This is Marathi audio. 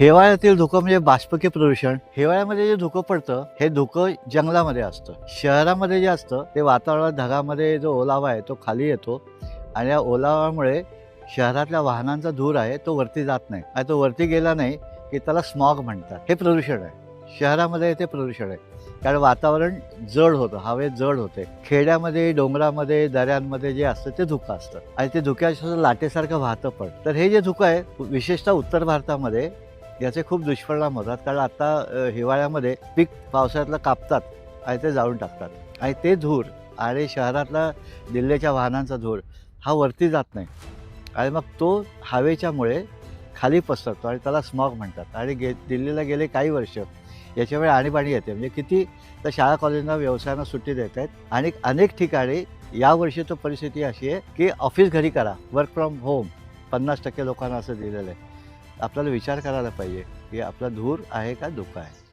हिवाळ्यातील धुकं म्हणजे बाष्पकीय प्रदूषण. हिवाळ्यामध्ये जे धुकं पडतं हे धुकं जंगलामध्ये असतं. शहरामध्ये जे असतं ते वातावरणात ढगामध्ये जो ओलावा आहे तो खाली येतो आणि या ओलाव्यामुळे शहरातल्या वाहनांचा धूर आहे तो वरती जात नाही आणि तो वरती गेला नाही की त्याला स्मॉग म्हणतात. हे प्रदूषण आहे. शहरामध्ये ते प्रदूषण आहे. कारण वातावरण जड होतं, हवेत जड होते. खेड्यामध्ये, डोंगरामध्ये, दऱ्यांमध्ये जे असतं ते धुकं असतं आणि ते धुक्याचं लाटेसारखं वाहतं पण. तर हे जे धुकं आहे विशेषतः उत्तर भारतामध्ये याचे खूप दुष्परिणाम होतात. कारण आता हिवाळ्यामध्ये पीक पावसाळ्यातलं कापतात आणि ते जाळून टाकतात आणि ते धूर आणि शहरातला दिल्लीच्या वाहनांचा धूर हा वरती जात नाही आणि मग तो हवेच्यामुळे खाली पसरतो आणि त्याला स्मॉग म्हणतात. आणि दिल्लीला गेले काही वर्ष याच्यामुळे आणीबाणी येते. म्हणजे किती तर शाळा कॉलेजना व्यवसायांना सुट्टी देत आहेत आणि अनेक ठिकाणी यावर्षी तर परिस्थिती अशी आहे की ऑफिस घरी करा, वर्क फ्रॉम होम 50% लोकांना असं दिलेलं आहे. आपल्याला विचार करायला पाहिजे की आपला धूर आहे का धोका आहे.